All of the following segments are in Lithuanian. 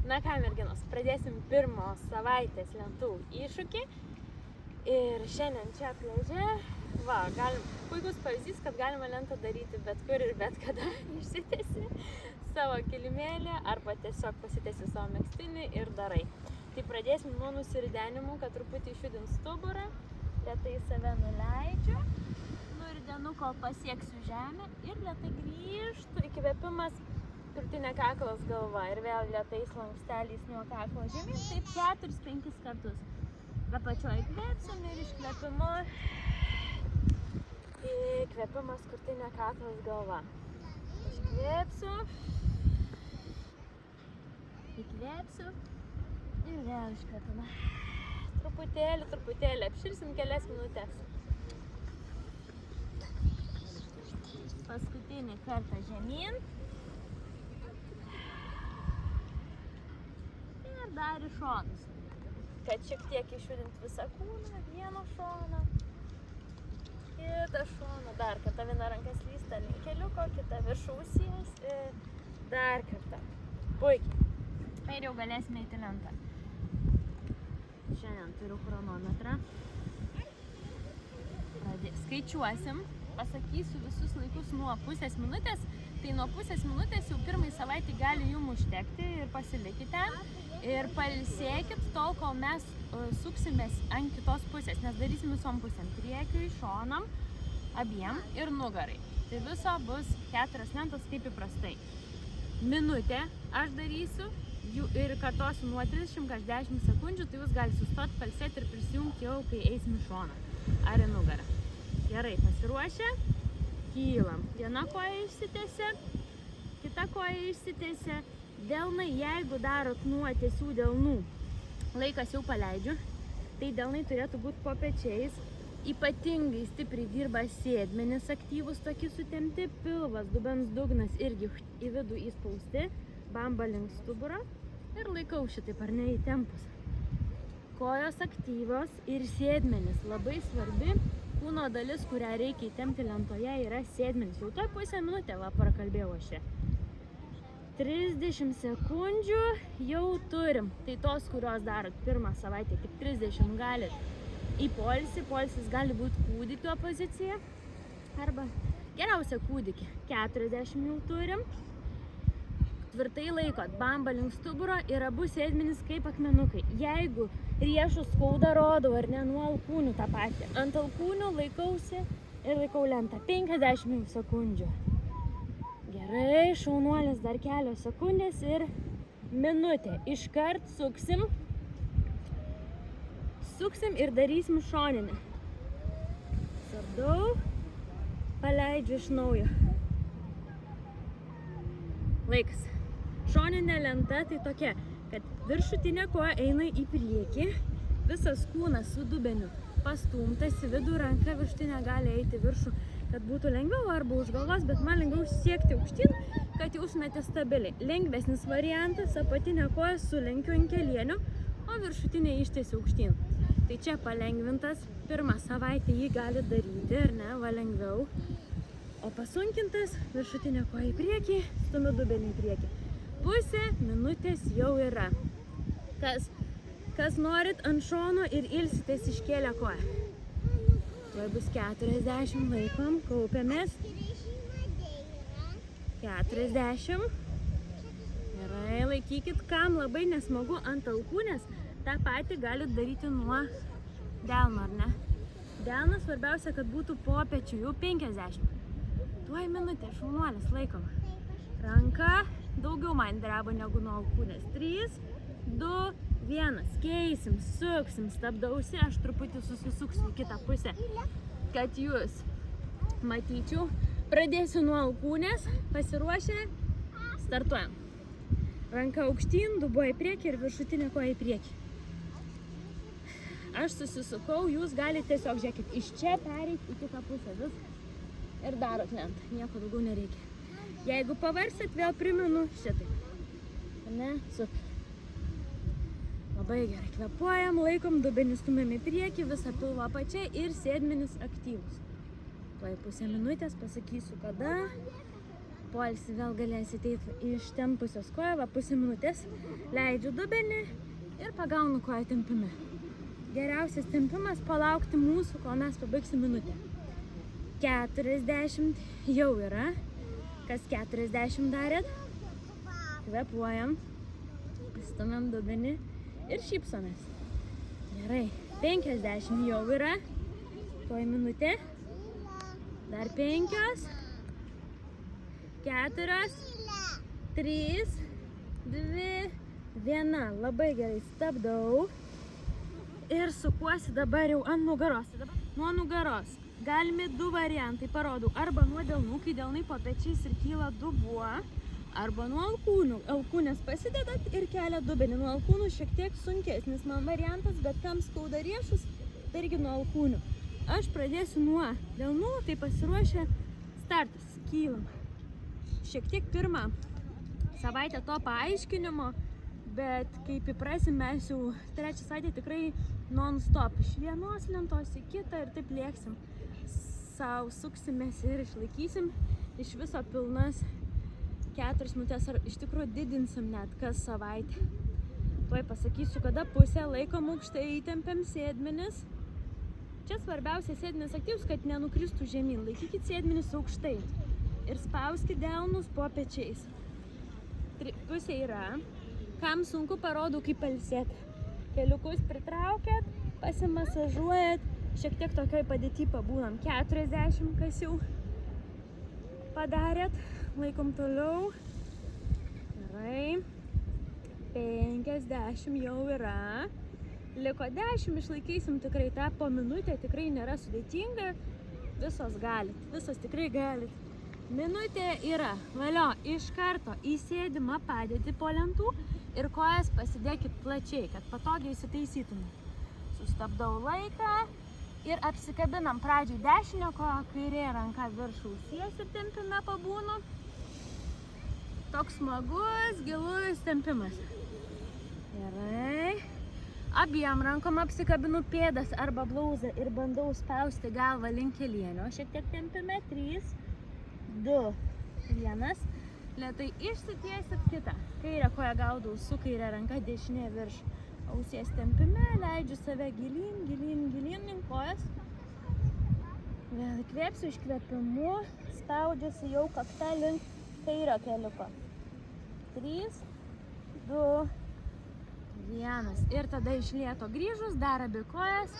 Na ką, merginos, pradėsim pirmos savaitės lentų iššūkį. Ir šiandien čia pliaže, puikus pavyzdys, kad galima lentą daryti bet kur ir bet kada. Išsitiesi savo kilimėlį arba tiesiog pasitiesi savo megztinį ir darai. Tai pradėsim nuo nusiridenimų, kad truputį išjudint stuburą. Lėtai save nuleidžiu, nuridenu, kol pasieksiu žemę ir lėtai grįžtu. Įkvėpimas, krūtinė, kaklas, galva ir vėl lėtais lanksteliais nuo kaklo žemyn, taip 4-5 kartus. Apačioj įkvėpsim ir iškvėpimu. Įkvėpimas, krūtinė, kaklas, galva. Iškvėpsiu. Įkvėpsiu ir vėl iškvėpimą. Truputėlį apširsim kelias minutės. Paskutinį kartą žemyn. Ir dar į šonus. Kad šiek tiek išjudint visą kūną, vieną šoną, kitą šoną, dar kartą viena ranka slysta link keliuko, kita virš ausies ir dar kartą. Puikiai. Ir jau galėsime eiti lentą. Šiandien turiu chronometrą. Skaičiuosim, pasakysiu visus laikus nuo pusės minutės. Tai nuo pusės minutės jau pirmai savaitį gali jums užtekti ir pasilikite. Ir pailsėkit tol, kol mes suksimės ant kitos pusės, nes darysim visom pusėm. Priekiui, šonam, abiem ir nugarai. Tai viso bus 4 lentos kaip įprastai. Minutė aš darysiu. Ir kartosiu nuo 30-10 sekundžių, tai jūs galite sustoti, pailsėti ir prisijungti jau, kai eisim į šoną ar į nugarą. Gerai, pasiruošę, kylam. Viena koja išsitiesia, kita koja išsitiesia. Delnai, jeigu darot nuo tiesių delnų, laikas jau paleidžiu, tai delnai turėtų būti po pečiais. Ypatingai stipriai dirba sėdmenis aktyvus, tokie sutempti, pilvas, dubens dugnas irgi į vidų įspausti. Bamba link stuburo ir laikau šitaip ar ne įtempus. Kojos aktyvios ir sėdmenis. Labai svarbi kūno dalis, kurią reikia įtempti lentoje, yra sėdmenis. Jau toj pusę minutę prakalbėjau aš čia. 30 sekundžių jau turim. Tai tos, kurios darot pirmą savaitę, tik 30 galit į poilsį. Poilsis gali būti kūdikio pozicija arba geriausia kūdikį. 40 jau turim. Tvirtai laikot, bamba link stuburo ir abu sėdmenis kaip akmenukai. Jeigu riešus skauda, rodau ar ne, nuo alkūnių tą patį. Ant alkūnių laikausi ir laikau lentą 50 sekundžių. Gerai, šaunuolis, dar kelios sekundės ir minutė. Iškart suksim. Suksim ir darysim šoninę. Stabdau, paleidžiu iš naujo. Laikas. Šoninė lenta tai tokia, kad viršutinė koja eina į priekį, visas kūnas su dubeniu pastumtas į vidų, ranka viršutinė gali eiti viršų, kad būtų lengviau arba už galvos, bet man lengviau siekti aukštyn, kad jausmėte stabiliai. Lengvesnis variantas, apatinė koja sulenkiu ant kelienių, o viršutinė ištiesiu aukštyn. Tai čia palengvintas, pirmą savaitę jį gali daryti, ar ne, va lengviau. O pasunkintas, viršutinė koja į priekį, stumiu dubenį į priekį. Pusė minutės jau yra. Kas norit ant šono ir ilsitės iškėlę koją. Tuoj bus 40, laikom, kaupiamės. 40. Gerai, laikykit, kam labai nesmagu ant alkūnės, tą patį galit daryti nuo delno, ar ne? Delnas svarbiausia, kad būtų po pečių, jau 50. Tuoj minutė, šaunuolis, laikom. Ranka daugiau man dreba negu nuo alkūnės. 3, 2, 1. Keisim, suksim, stabdausi, aš truputį susisuksiu į kitą pusę, kad jūs matyčiau. Pradėsiu nuo alkūnės, pasiruošę, startuojam. Ranka aukštyn, dubuo į priekį ir viršutinė koja į priekį. Aš susisukau, jūs galite tiesiog, žiūrėkit, iš čia pereiti į kitą pusę vis ir darot lentą, nieko daugiau nereikia. Jeigu pavarsit, vėl primenu šitai. Ne? Super. Labai gerai. Kvepuojam, laikom, dubenį stumiam į priekį, visą pilvą apačią ir sėdmenis aktyvus. Tuoj pusę minutės pasakysiu kada. pailsi, vėl galėsi ateiti ištempusios koją, va pusę minutės, leidžiu dubenį ir pagaunu koją tempime. Geriausias tempimas palaukti mūsų, kol mes pabaigsim minutę. 40 jau yra. Kas 40 darėt? Kvepuojam, stumiam dubenį ir šypsomės. Gerai, 50 jau yra. Tuoj minutė. Dar 5, 4, 3, 2, 1. Labai gerai, stabdau. Ir sukuosi dabar jau ant nugaros. Nuo nugaros galime 2 variantai, parodau. Arba nuo delnų, kai delnai po pečiais ir kyla dubuo. Arba nuo alkūnių. Alkūnės pasidedat ir kelia dubenį. Nuo alkūnų šiek tiek sunkesnis man variantas, bet kam skauda riešus, tai irgi nuo alkūnių. Aš pradėsiu nuo delnų, tai pasiruošę startas. Kylam. Šiek tiek pirmą savaitę to paaiškinimo, bet kaip įprasim, mes jau 3 savaitę tikrai non-stop. Iš vienos lentos į kitą ir taip lėksim. Sau suksimės ir išlaikysim iš viso pilnas 4 minutės, ar iš tikrųjų didinsim net kas savaitę. Tuoj pasakysiu, kada pusę laikom aukštai, įtempiam sėdmenis. Čia svarbiausia sėdmenis aktyvus, kad nenukristų žemyn. Laikykit sėdmenis aukštai ir spauskit delnus po pečiais. Pusė yra. Kam sunku, parodau, kaip pailsėti. Keliukus pritraukėt, pasimasažuojat, šiek tiek tokioj padėty pabūnam. 40, kas jau padarėt, laikom toliau. Gerai. 50 jau yra. Liko 10, išlaikysim tikrai tą po minutę, tikrai nėra sudėtinga. Visos galit, visos tikrai galit. Minutė yra. Valio, iš karto į sėdimą padėtį po lentų ir kojas pasidėkit plačiai, kad patogiai įsitaisytumė. Sustabdau laiką ir apsikabinam pradžiai dešinę koją, kairė ranka virš ausies ir tempime pabūnu. Toks smagus, gilus tempimas. Gerai. Abiem rankom apsikabinu pėdas arba blauzą ir bandau spausti galvą link kelienio. Šiek tiek tempime. 3, 2, 1. Lėtai išsitiesit kitą. Kairę koją gaudau su kairė ranka, dešinė virš ausies tempime. Leidžiu save gilyn, gilyn, gilyn link kojas. Vėl įkvėpsiu iškvėpimu. Spaudžiuosi jau kaktą link kairio keliuko. 3, 2, 1. Ir tada iš lėto grįžus, dar abi kojas,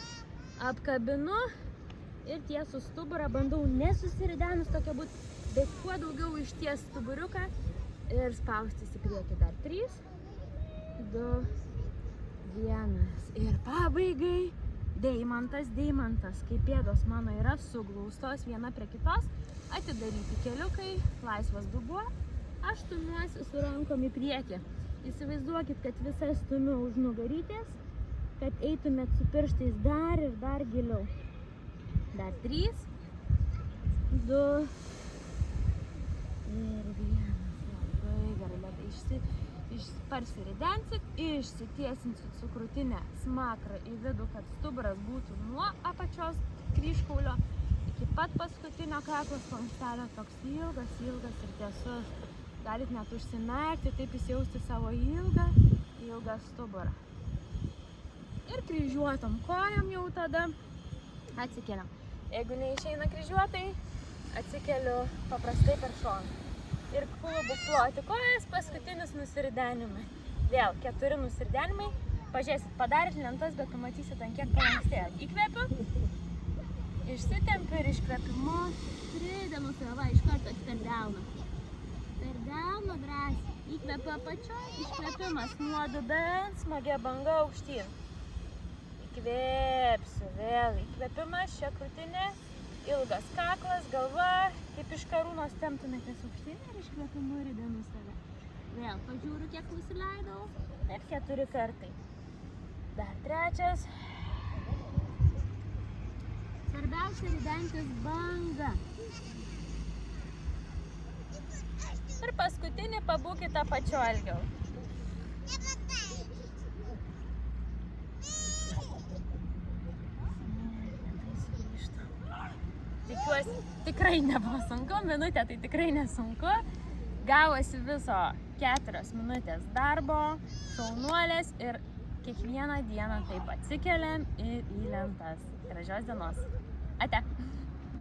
apkabinu ir tiesų stuburą bandau nesusiridenus tokia būt, bet kuo daugiau išties stuburiuką ir spaustis į priekį. Dar 3, 2, 1. Ir pabaigai deimantas, kai pėdos mano yra suglaustos viena prie kitos, atidaryti keliukai, laisvas dubuo, aš stumiuosi su rankom į priekį. Įsivaizduokit, kad visą stumiu už nugarytės, kad eitumėt su pirštais dar ir dar giliau. Dar 3, 2 ir 1. Labai gerai, lėtai parsiridensit, išsitiesinsit su krūtinė smakrą į vidų, kad stuburas būtų nuo apačios kryžkaulio iki pat paskutinio kaklo slankstelio, toks ilgas, ilgas ir tiesus. Galit net užsimerkti, taip įsijausti savo ilgą stuburą. Ir kryžiuotom kojom jau tada atsikeliam. Jeigu neišeina kryžiuotai, atsikeliu paprastai per šoną. Ir klubu ploti kojas, paskutinis nusiridenimai. Vėl 4 nusiridenimai. Pažiūrėsit, padarėt lentas, bet pamatysit, ant kiek palankstėjot. Įkvepiu, išsitempiu ir iškvepimu. Pridenu save iš karto per delną. Per delną drąsiai. Įkvepiu apačioj, iškvepimas nuo dubens, smagia banga aukštyn. Įkvėpsiu vėl. Įkvepimas, čia krūtinė, ilgas kaklas, galva, kaip iš karūnos temptumėtės aukštyn ir iškvepimu ir įdenu save. Vėl pažiūriu, kiek nusileidau. Taip 4 kartai. Dar 3. Svarbiausia ridentis banga. Ir paskutinį pabūkit apačio ilgiau. darbas tikrai nebuvo sunku, minutė tai tikrai nesunku. Gavosi viso 4 minutės darbo, šaunuolės ir kiekvieną dieną taip atsikeliam ir į lentas. Gražios dienos. Ate.